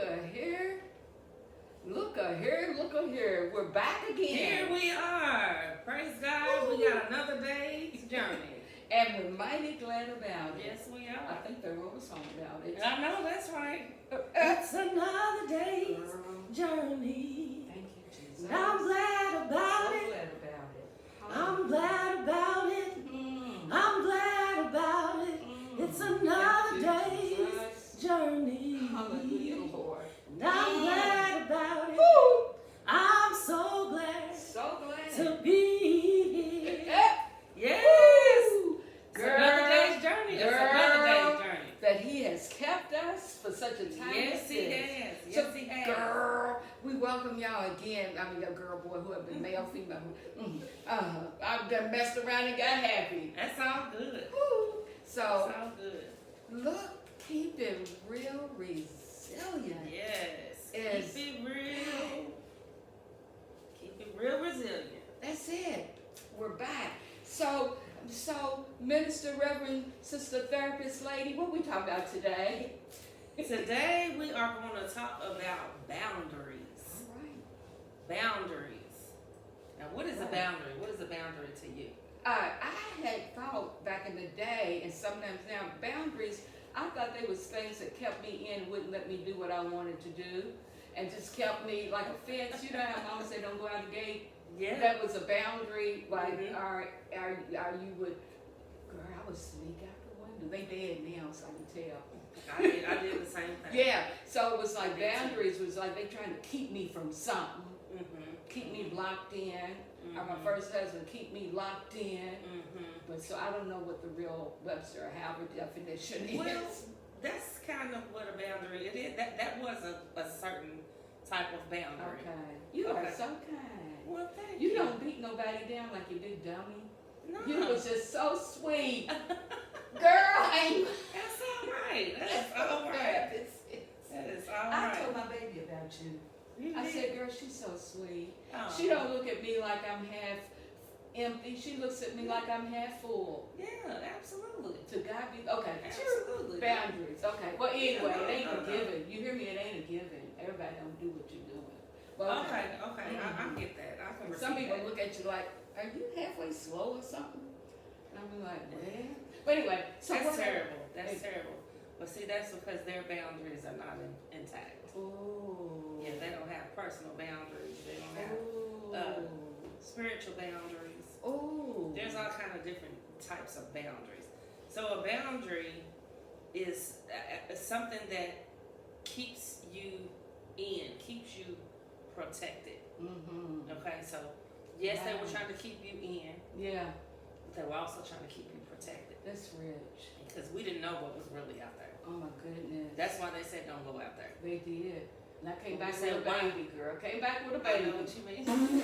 here. Look a here. We're back again. Here we are. Praise God. We got another day's journey. And we're mighty glad about it. Yes, we I are. think they wrote a song about it. I know, that's right. It's another day's journey. Thank you, Jesus. And I'm glad about so it. glad about it. I'm glad about it. Mm. I'm glad about it. It's another Thank you, day's Jesus. journey. Hallelujah, Lord. And I'm glad about it. Woo! I'm so glad So glad. to be here. Yes. Woo! It's another day's journey. It's another day's journey. That He has kept us for such a time Yes, as He this. has. So, Yes, He has. girl, we welcome y'all again. I mean, a girl, boy, whoever, male, female. I've done messed around and got happy. That's all good. Woo. So, That's all good. look, keep it real resilient. Yes. Is- Keep it real. Keep it real resilient. That's it. We're back. So, Minister, Reverend, Sister Therapist Lady, what we talking about today? Today we are going to talk about boundaries. All right. Boundaries. Now, what is a Right. boundary? What is a boundary to you? I had thought back in the day, and sometimes now, boundaries, I thought they was things that kept me in, wouldn't let me do what I wanted to do, and just kept me like a fence. You know how Mama said, don't go out the gate? Yeah. That was a boundary, like, Mhm. are you would, girl, I would sneak out the window. They dead now, so I can tell. I did the same thing. Yeah, so it was like Me too. boundaries was like they trying to keep me from something, Mm-hmm. keep me locked in. Or my Mhm. first husband keep me locked in. Mm-hmm. But so I don't know what the real Webster or Howard definition is. Well, that's kind of what a boundary it is. That was a certain type of boundary. Okay. You are Okay. so kind. Well, thank You don't beat nobody down like you do, dummy. No. You was just so sweet. Girl, ain't That's all right. That's all right. That is all I right. told my baby about you. You I did. said, girl, she's so sweet. Oh. She don't look at me like I'm half empty. She looks at me like I'm half full. Yeah, absolutely. To God be okay. Absolutely. Boundaries. Okay. Well, anyway, No, it ain't no, a no. given. You hear me? It ain't a given. Everybody don't do what you're doing. Well, Okay. I get that. I can Some receive people that. look at you like, are you halfway slow or something? And I'm like, well. But anyway, so That's what- terrible. That's Hey. terrible. But see, that's because their boundaries are not intact. Ooh. Yeah, they don't have personal boundaries. They don't have Ooh. spiritual boundaries. Ooh. There's all kind of different types of boundaries. So a boundary is something that keeps you in, keeps you protected. Mm-hmm. Okay, so yes, they were Wow. trying to keep you in, Yeah, but they were also trying to keep you protected that's rich. because we didn't know what was really out there. Oh my goodness. That's why they said don't go out there. They did. And I came Well, back we with a said why? baby, girl. Came back with a I baby. know what you mean.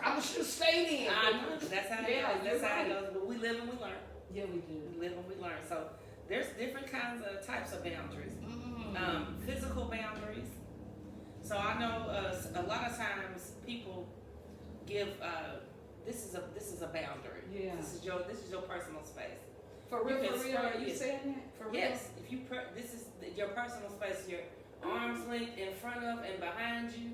I should have stayed in. I know. That's how it Yeah, goes. you're That's how it right. goes. But we live and we learn. Yeah, we do. We live and we learn. So there's different kinds of types of boundaries. Physical boundaries. So I know a lot of times people give this is a boundary. Yeah. This is your personal space. For real, You can for real, are you spread- saying that? For real? Yes, if you this is your personal space, your arms length in front of and behind you,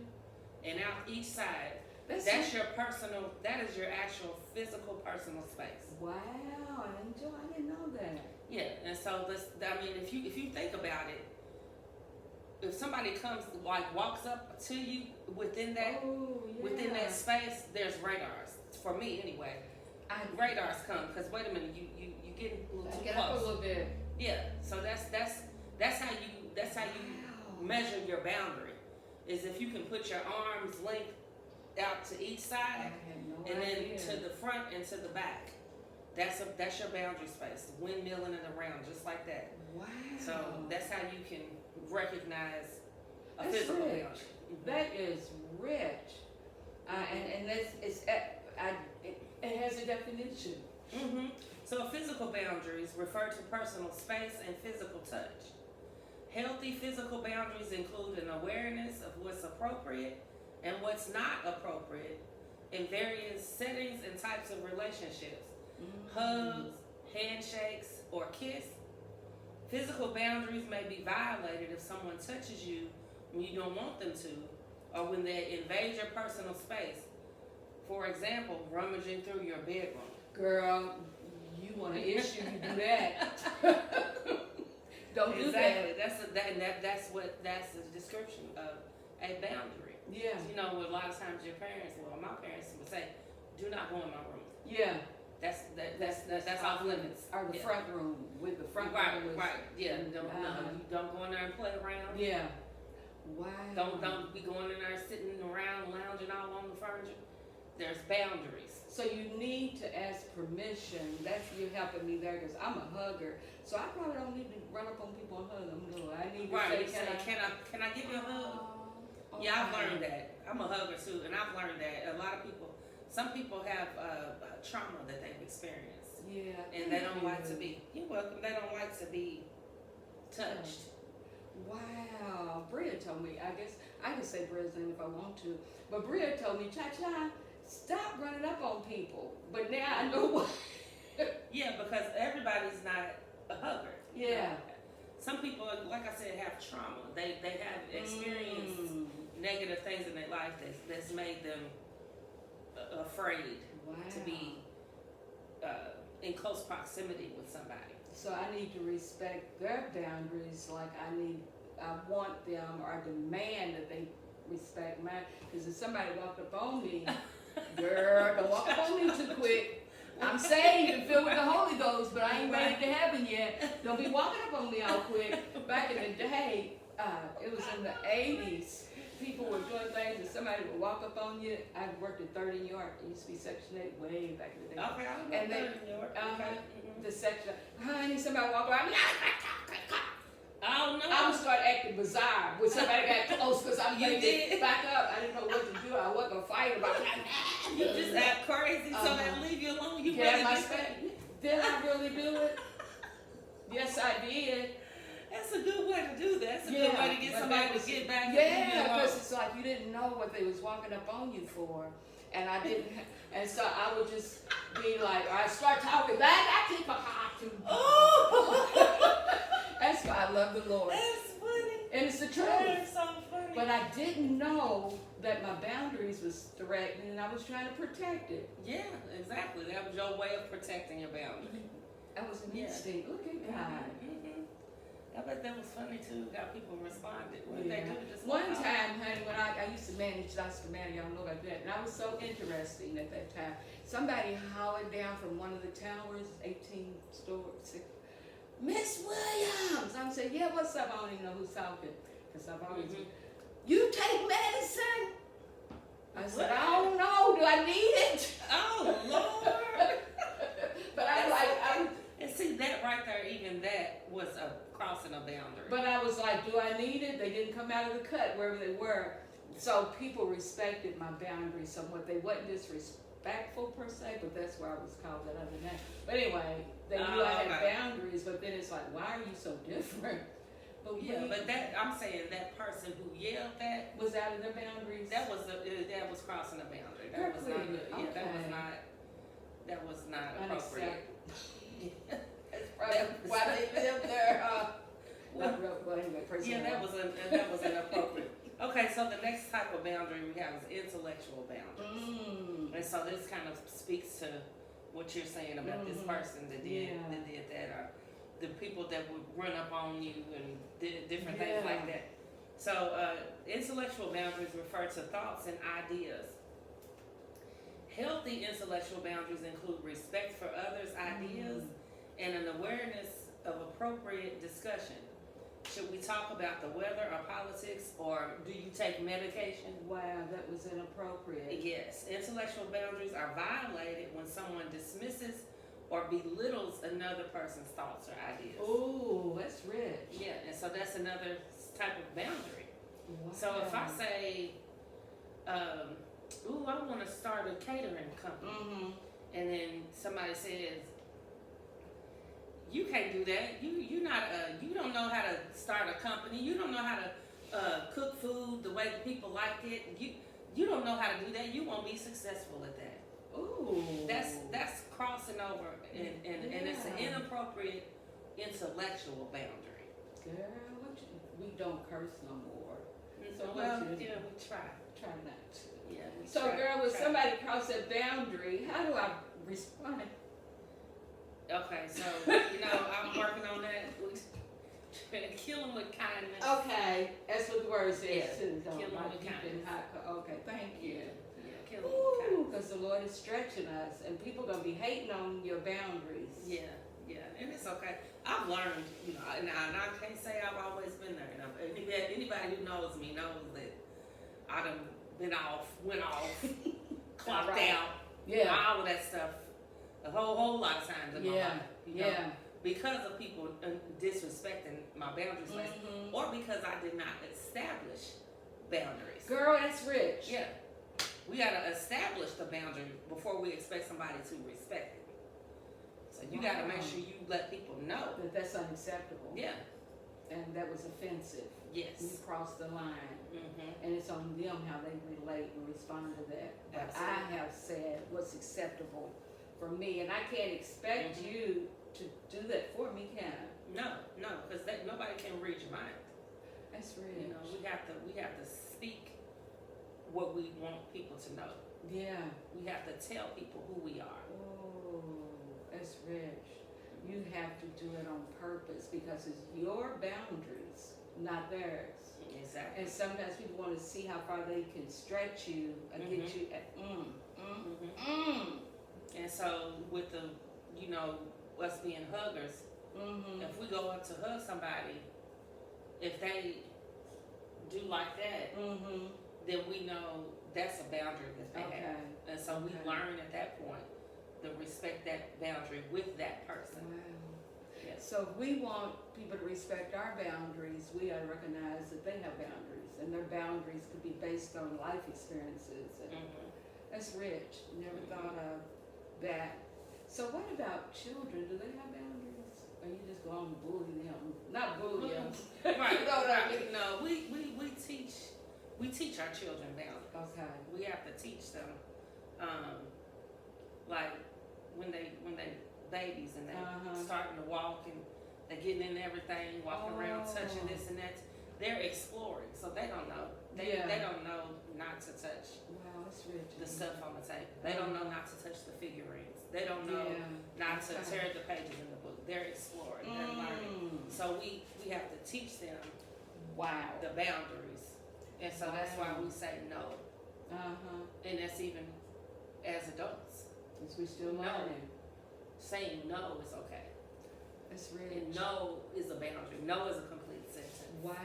and out each side. That's your personal. That is your actual physical personal space. Wow, I didn't know that. Yeah, and so this. I mean, if you think about it, if somebody comes walks up to you within that Oh, yeah. within that space, there's radars. For me, anyway, radars come because wait a minute, you getting a little too Get up a close. little bit. Yeah, so that's how you measure your boundary. Is if you can put your arms length out to each I side had no and then idea. to the front and to the back. That's your boundary space, windmilling and around just like that. Wow. So that's how you can recognize a That's physical rich. boundary. That is rich. And it has a definition. Mm-hmm. So physical boundaries refer to personal space and physical touch. Healthy physical boundaries include an awareness of what's appropriate and what's not appropriate in various settings and types of relationships. Hugs, handshakes, or kiss. Physical boundaries may be violated if someone touches you when you don't want them to, or when they invade your personal space. For example, rummaging through your bedroom. Girl, you want an issue, you do that. Don't do Exactly. that. That's the description of a boundary. Yeah. You know, a lot of times your parents, well, my parents would say, "Do not go in my room." Yeah. That's off limits. Or the Yeah. front room with the front Right, room. right. Yeah. You don't go in there and play around. Yeah. Wow. Don't be going in there sitting around lounging all on the furniture. There's boundaries. So you need to ask permission. That's you helping me there because I'm a hugger. So I probably don't need to run up on people and hug them. No, I need to Right. say, Can I give you a hug? Oh, Yeah, I've okay. learned that. I'm a hugger too, and I've learned that a lot of people. Some people have trauma that they've experienced, Yeah. and they don't like to be. You're welcome. They don't like to be touched. Wow. Bria told me, I guess I can say Bria's name if I want to, but Bria told me, Cha-Cha, stop running up on people. But now I know why. Yeah, because everybody's not a hugger. Yeah. Some people, like I said, have trauma. They have experienced negative things in their life that's made them afraid Wow. to be in close proximity with somebody. So I need to respect their boundaries like I want them or demand that they respect mine. Because if somebody walked up on me, girl, don't walk up on me too quick. I'm saved and filled with the Holy Ghost, but I ain't ready to heaven yet. Don't be walking up on me all quick. Back in the day, it was in the 80s. People were doing things and somebody would walk up on you. I worked at 3rd and York. It used to be Section 8 way back in the day. Okay, I And know they- that in New York. Okay. The section, honey, somebody walk around me. Oh no. I would start acting bizarre when somebody got close because I'm You ready did? to back up. I didn't know what to do. I wasn't gonna fight about it. You just act crazy, so Uh-huh. they leave you alone. You Get really my did space. Did I really do it? Yes, I did. That's a good way to do that. That's a Yeah, good way to get but somebody that was- to get back. and leave Yeah, you alone. because it's like you didn't know what they was walking up on you for, and I didn't. And so I would just be like, I start talking back. I keep a heart to. Oh, That's why I love the Lord, that's funny. and it's the truth. That's so funny. But I didn't know that my boundaries was threatened and I was trying to protect it. Yeah, exactly. That was your way of protecting your boundary. That was an Yeah. instinct. Look at God. Mhm. I bet that was funny too. How people responded. What did they Yeah. do? Just One walk out? time, honey, when I used to manage Dr. Manny, y'all know about that, and I was so interesting at that time. Somebody hollered down from one of the towers, 18 stories, Miss Williams. I'm saying, yeah, what's up? I don't even know who's talking, because I've always Mhm. You take medicine? I said, I don't know. Do I need it? Oh Lord! But I'm like, And see that right there, even that was a crossing a boundary. But I was like, do I need it? They didn't come out of the cut wherever they were. So people respected my boundaries somewhat. They wasn't disrespectful per se, but that's where I was called that other name. But anyway, they knew I had okay. boundaries, but then it's like, why are you so different? But Yeah, but that I'm saying that person who yelled that was out of their boundaries. that was crossing a boundary. That was not Perfectly. yeah, Okay. that was not appropriate. That's probably why they lived there. Not real, well, anyway, praise Yeah, the that Lord. was inappropriate. Okay, so the next type of boundary we have is intellectual boundaries. And so this kind of speaks to what you're saying about this person that did that, or the people that would run up on you and did different things like that. So intellectual boundaries refer to thoughts and ideas. Healthy intellectual boundaries include respect for others' ideas and an awareness of appropriate discussion. Should we talk about the weather or politics, or do you take medication? Wow, that was inappropriate. Yes, intellectual boundaries are violated when someone dismisses or belittles another person's thoughts or ideas. Ooh, that's rich. Yeah, and so that's another type of boundary. Wow. So if I say, ooh, I want to start a catering company, and then somebody says, you can't do that. You don't know how to start a company. You don't know how to cook food the way the people like it. You don't know how to do that. You won't be successful at that. Ooh. That's crossing over, and it's an inappropriate intellectual boundary. Girl, we don't curse no more. So Well, what you yeah, we try. try not to. Yeah, we So try, girl, when try. somebody crosses that boundary, how do I respond? Okay, so I'm working on that. Kill them with kindness. Okay, that's what the word says Yeah, too. Don't kill 'em like with deep in kindness. okay, thank you. Yeah, kill them with Ooh, kindness. because the Lord is stretching us, and people gonna be hating on your boundaries. Yeah, and it's okay. I've learned, and I can't say I've always been there. Anybody who knows me knows that I done went off, clocked Right. out, Yeah, all of that stuff, a whole lot of times in my yeah, life. yeah. Because of people disrespecting my boundaries, Mhm. or because I did not establish boundaries. Girl, that's rich. Yeah, we gotta establish the boundary before we expect somebody to respect it. So you gotta make Wow. sure you let people know. That's unacceptable. Yeah. And that was offensive. You Yes. crossed the line. Mm-hmm. And it's on them how they relate and respond to that. But Absolutely. I have said what's acceptable for me, and I can't expect Mhm. you to do that for me, can I? No, because nobody can read your mind. That's rich. We have to speak what we want people to know. Yeah. We have to tell people who we are. Oh, that's rich. You have to do it on purpose because it's your boundaries, not theirs. Exactly. And sometimes people want to see how far they can stretch you and get Mhm. you at Mm-hmm. And so with us being huggers, if we go up to hug somebody, if they do like that, then we know that's a boundary that they Okay. have. And so we Okay. learn at that point to respect that boundary with that person. Wow. Yes. So if we want people to respect our boundaries, we gotta recognize that they have boundaries, and their boundaries could be based on life experiences. And Mm-hmm. that's rich. Never thought of that. So what about children? Do they have boundaries? Or you just go on and bully them? Not bully them. Right. You know what I mean? No, we teach our children boundaries. Okay. We have to teach them, like when they babies and they Uh-huh. starting to walk and they're getting in everything, walking around, touching this and that. They're exploring, so they don't know. They don't know not to touch Wow, that's rich. the stuff on the table. They don't know not to touch the figurines. They don't know Yeah. not to Okay. tear the pages in the book. They're exploring. They're learning. So we have to teach them Wow. the boundaries, and so that's why we say no, and that's even as adults. Since we're still No. learning. Saying no is okay, That's rich. and no is a boundary. No is a complete sentence. Wow.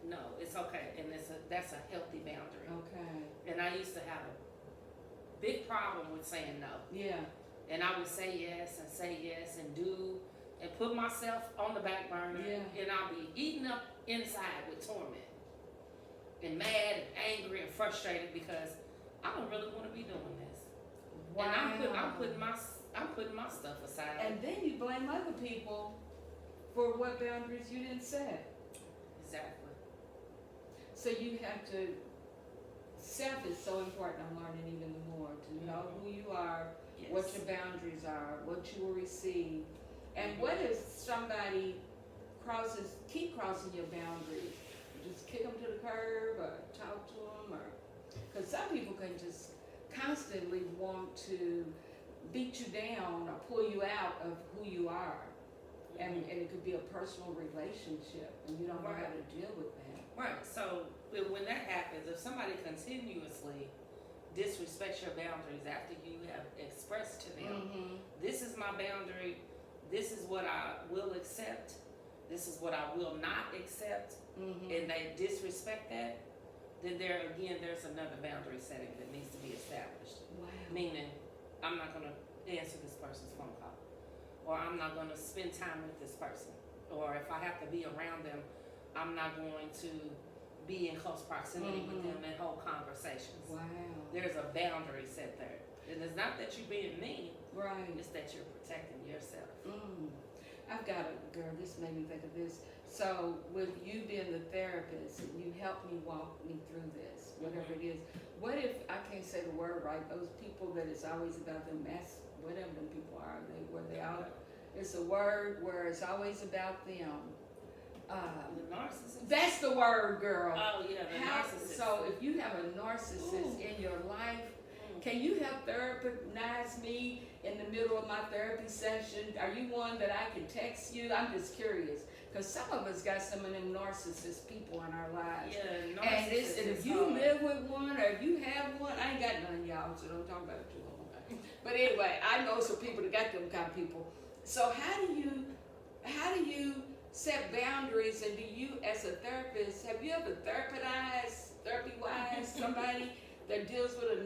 No, it's okay, and that's a healthy boundary. Okay. And I used to have a big problem with saying no, Yeah. and I would say yes and do and put myself on the back burner, Yeah. and I'll be eaten up inside with torment and mad and angry and frustrated because I don't really want to be doing this. Wow. And I'm putting my stuff aside. And then you blame other people for what boundaries you didn't set. Exactly. So you have to, self is so important. I'm learning even more to know who you are, Yes. what your boundaries are, what you will receive. And what if somebody keep crossing your boundaries? Just kick them to the curb or talk to them, or, because some people can just constantly want to beat you down or pull you out of who you are. And it could be a personal relationship, and you don't know how to deal with that. Right. So when that happens, if somebody continuously disrespects your boundaries after you have expressed to them, this is my boundary, this is what I will accept, this is what I will not accept, and they disrespect that, then there's another boundary setting that needs to be established. Wow. Meaning, I'm not going to answer this person's phone call, or I'm not going to spend time with this person, or if I have to be around them, I'm not going to be in close proximity with them and hold conversations. Wow. There's a boundary set there. And it's not that you're being mean, Right. it's that you're protecting yourself. I've got a girl, this made me think of this. So with you being the therapist, you helped me walk me through this, whatever it is. What if, I can't say the word right, those people that it's always about them, whatever them people are, where they all It's a word where it's always about them. The narcissist. That's the word, girl. Oh yeah, the narcissist. So if you have a narcissist in your life, can you help therapize me in the middle of my therapy session? Are you one that I can text you? I'm just curious. Because some of us got some of them narcissist people in our lives. Yeah, And narcissist if is you hard. live with one or if you have one, I ain't got none, y'all, so don't talk about it too long. But anyway, I know some people that got them kind of people. So how do you set boundaries, and do you, as a therapist, have you ever therapy-wise, somebody that deals with a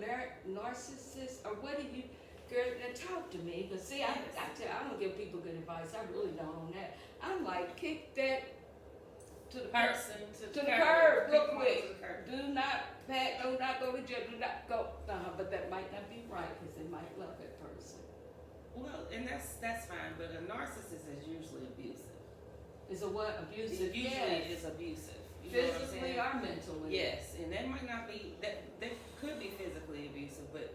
narcissist, or what do you, girl, now talk to me, because see, I don't give people good advice, I really don't on that. I'm like, kick that to the Person to the curb real Kick 'em quick. to the curb. Do not go to jail, do not go, but that might not be right, because they might love that person. Well, and that's fine, but a narcissist is usually abusive. Is a what, abusive? Usually Yes. is abusive. You know what I'm Physically saying? or mentally? Yes, and that might not be that could be physically abusive, but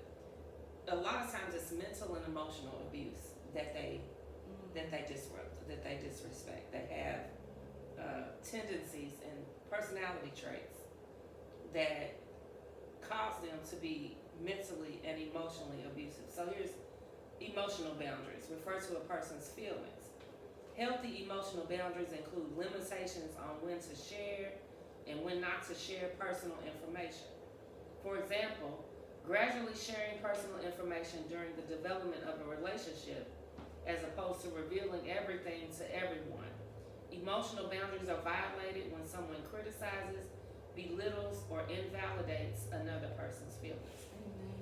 a lot of times it's mental and emotional abuse that they disrupt, that they disrespect. They have tendencies and personality traits that cause them to be mentally and emotionally abusive. So here's emotional boundaries. Refer to a person's feelings. Healthy emotional boundaries include limitations on when to share and when not to share personal information. For example, gradually sharing personal information during the development of a relationship as opposed to revealing everything to everyone. Emotional boundaries are violated when someone criticizes, belittles, or invalidates another person's feelings.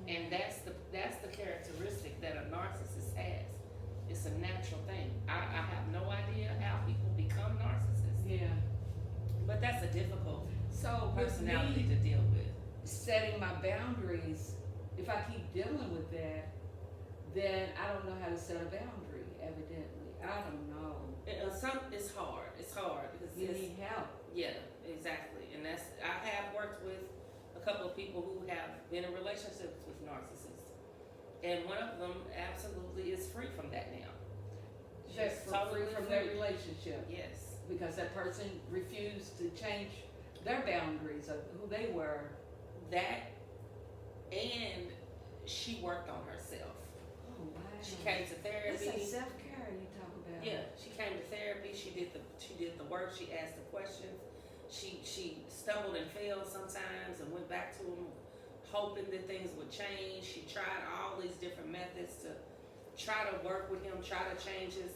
And that's the characteristic that a narcissist has. It's a natural thing. I have no idea how people become narcissists, Yeah. but that's a difficult So with personality me to deal with. setting my boundaries, if I keep dealing with that, then I don't know how to set a boundary, evidently. I don't know. It's hard. It's hard because You need help. yeah, exactly. And I have worked with a couple of people who have been in relationships with narcissists, and one of them absolutely is free from that now. That's She's free totally from free. that relationship. Yes. Because that person refused to change their boundaries of who they were. That, and she worked on herself. Oh, wow. She came to therapy. That's a self-care you talk about. Yeah, she came to therapy. She did the work. She asked the questions. She stumbled and failed sometimes and went back to him, hoping that things would change. She tried all these different methods to try to work with him, try to change his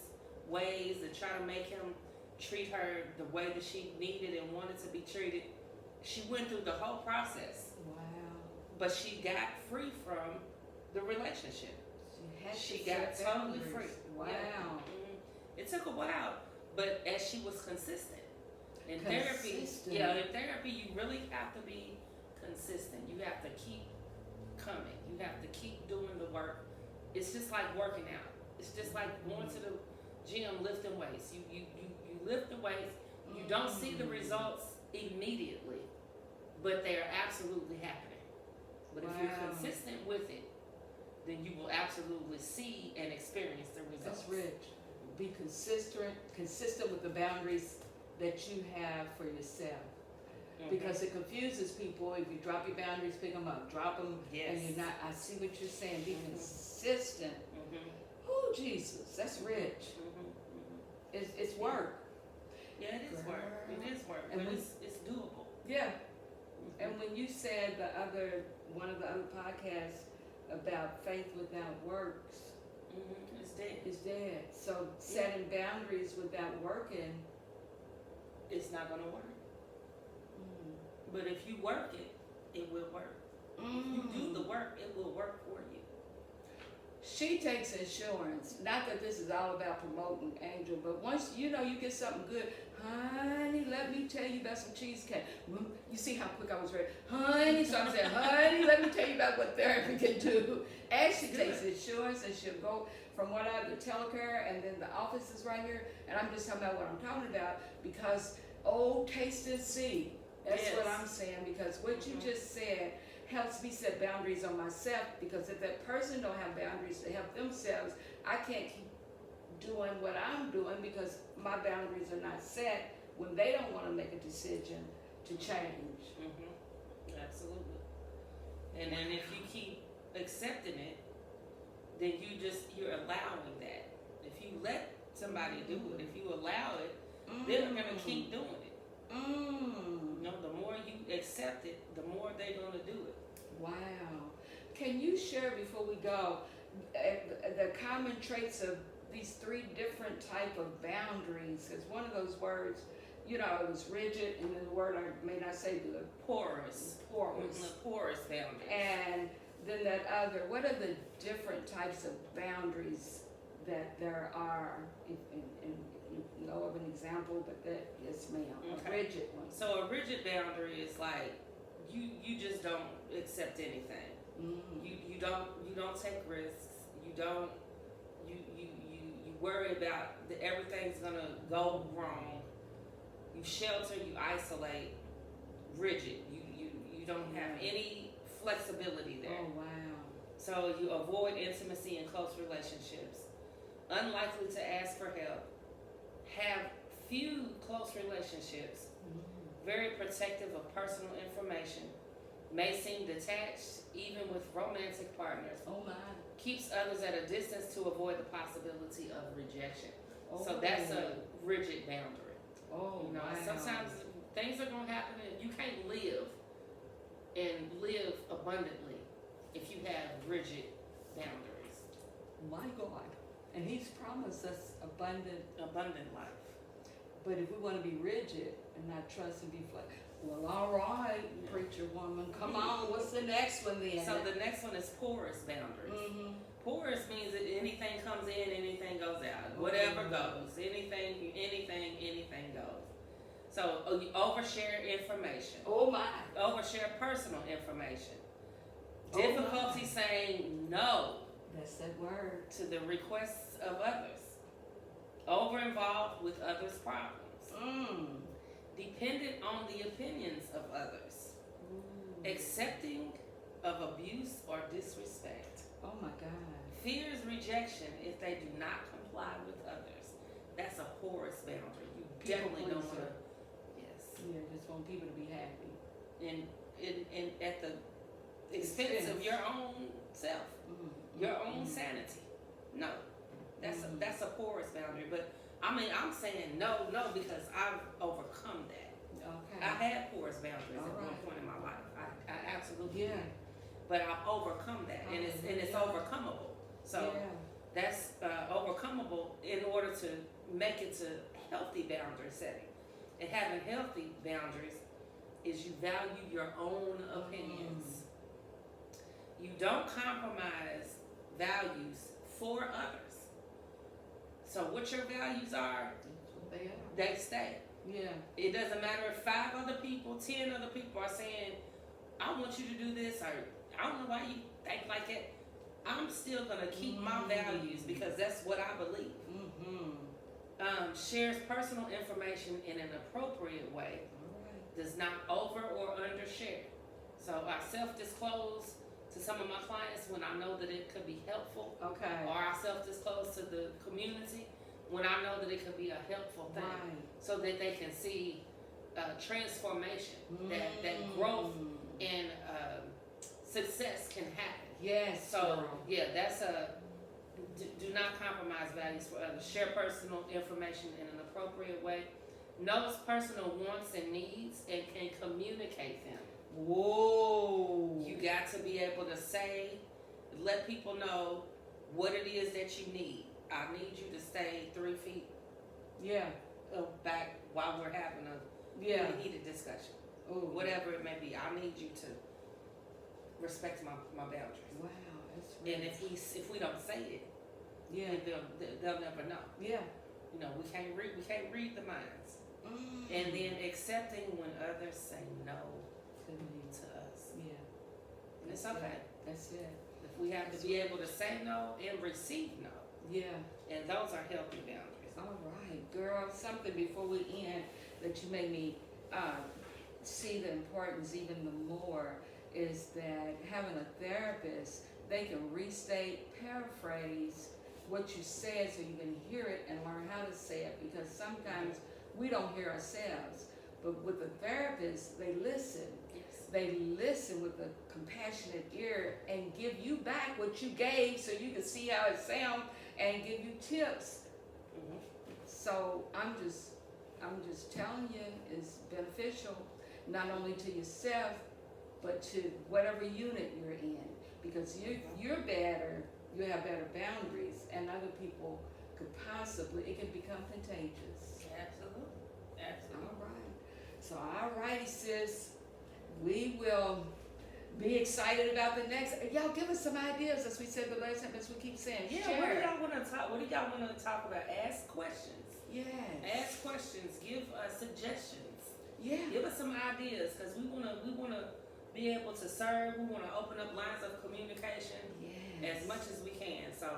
ways, and try to make him treat her the way that she needed and wanted to be treated. She went through the whole process, Wow. but she got free from the relationship. She got set totally boundaries. free. Wow. Yeah. It took a while, but as she was consistent. In therapy, you really have to be consistent. You have to keep coming. You have to keep doing the work. It's just like working out. It's just like going to the gym, lifting weights. You lift the weights. You don't see the results immediately, but they are absolutely happening. But if you're consistent with it, then you will absolutely see and experience the results. That's rich. Be consistent with the boundaries that you have for yourself. Because it confuses people. If you drop your boundaries, pick them up. Drop them, and you're not. I see what you're saying. Be consistent. Oh, Jesus, that's rich. It's work. Yeah, it is work. It is work, And but it's doable. Yeah. And when you said one of the other podcasts about faith without works, It's dead. is dead. So setting boundaries without working, It's not gonna work. But if you work it, it will work. If you do the work, it will work for you. She takes insurance. Not that this is all about promoting Angel, but once you get something good, honey, let me tell you about some cheesecake. You see how quick I was ready, honey. So I'm saying, honey, let me tell you about what therapy can do. And she takes insurance, and she'll go from what I have the telecare, and then the office is right here, and I'm just talking about what I'm talking about because taste and see. That's what I'm saying, because what you just said helps me set boundaries on myself, because if that person don't have boundaries to help themselves, I can't keep doing what I'm doing because my boundaries are not set when they don't want to make a decision to change. Absolutely. And then if you keep accepting it, then you're allowing that. If you let somebody do it, if you allow it, they're gonna keep doing it. You know, the more you accept it, the more they're gonna do it. Wow. Can you share before we go the common traits of these three different type of boundaries? Because one of those words, you know, it was rigid, and then the word I may not say good. Porous. The porous boundaries. And then that other, what are the different types of boundaries that there are? And you know of an example, but that, yes ma'am, a rigid one. So a rigid boundary is like, you just don't accept anything. You don't take risks. You worry about that everything's gonna go wrong. You shelter, you isolate, rigid. You don't have any flexibility there. Oh wow. So you avoid intimacy in close relationships, unlikely to ask for help, have few close relationships, very protective of personal information, may seem detached even with romantic partners, Oh my. keeps others at a distance to avoid the possibility of rejection. Oh. So that's a rigid boundary. Oh, You know, wow. sometimes things are gonna happen and you can't live abundantly if you have rigid boundaries. My God. And He's promised us abundant. Abundant life. But if we want to be rigid and not trust and be flexible, well, all right, preacher woman, come on. What's the next one then? So the next one is porous boundaries. Porous means that anything comes in, anything goes out. Whatever goes. Anything goes. So you overshare information. Oh my. Overshare personal information. Oh, Difficulty my. saying no That's that word. to the requests of others. Over involved with others' problems. Dependent on the opinions of others. Accepting of abuse or disrespect. Oh my God. Fears rejection if they do not comply with others. That's a porous boundary. You definitely don't want to. Yes. Yeah, just want people to be happy. And at the expense of your own self, your own sanity. No, that's a porous boundary. But I mean, I'm saying no because I've overcome that. Okay. I had porous boundaries at one point in my life. I absolutely did. But I've overcome that, and it's overcomable. So that's overcomable in order to make it to healthy boundary setting. And having healthy boundaries is you value your own opinions. You don't compromise values for others. So what your values are, they stay. Yeah. It doesn't matter if 5 other people, 10 other people are saying, I want you to do this, or I don't know why you think like that. I'm still gonna keep my values because that's what I believe. Shares personal information in an appropriate way. Does not over or undershare. So I self-disclose to some of my clients when I know that it could be helpful. Okay. Or I self-disclose to the community when I know that it could be a helpful thing. Right. So that they can see transformation, that growth and success can happen. Yes. So girl. yeah, that's do not compromise values for others. Share personal information in an appropriate way. Knows personal wants and needs and can communicate them. Whoa. You got to be able to say, let people know what it is that you need. I need you to stay 3 feet back while we're having a heated discussion. Ooh. Whatever it may be, I need you to respect my boundaries. Wow, that's right. And if we don't say it, then they'll never know. Yeah. You know, we can't read the minds. And then accepting when others say no to us. Yeah. And it's okay. That's it. If we have to be able to say no and receive no. Yeah. And those are healthy boundaries. All right, girl. Something before we end that you made me see the importance even the more is that having a therapist, they can restate, paraphrase what you said so you can hear it and learn how to say it, because sometimes we don't hear ourselves. But with the therapist, they listen. Yes. They listen with a compassionate ear and give you back what you gave so you can see how it sounds and give you tips. Mhm. So I'm just telling you, it's beneficial not only to yourself but to whatever unit you're in, because you're better, you have better boundaries, and other people could possibly, it can become contagious. Absolutely. Absolutely. All right. So all righty, sis, we will be excited about the next. Y'all give us some ideas, as we said the last time, as we keep saying. Yeah, Share. what do y'all want to talk? What do y'all want to talk about? Ask questions. Yes. Ask questions. Give suggestions. Yeah. Give us some ideas, because we wanna be able to serve. We wanna open up lines of communication Yes. as much as we can. So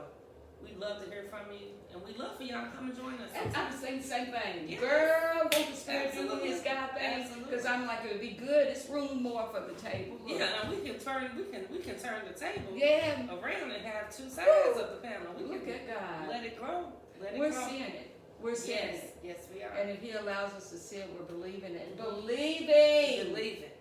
we'd love to hear from you, and we'd love for y'all to come and join us. And I'm saying the same thing. Yes. Girl, won't the Spirit do Absolutely. this God thing? Absolutely. Because I'm like, it would be good. It's room more for the table. Look. Yeah, and we can turn the table Yeah. around and have two sides of the panel. We Look can at God. let it grow. Let it We're grow. seeing it. We're seeing Yes, it. yes, we are. And if He allows us to see it, we're believing it. Mhm. Believing. Believe it.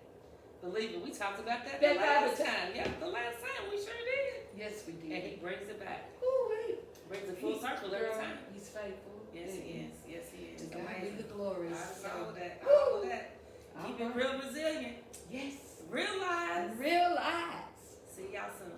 Believe it. We talked about that That the last Bible- time. Yeah, the last time we sure did. Yes, we And He did. brings it back. Ooh, wait. Brings it full circle every Girl, time. He's faithful. Yes, He is. Yes, He is. To God be Amazing. the glory. All of that. Woo. All of that. All Keep it right. real resilient. Yes. Realize. Realize. See y'all soon.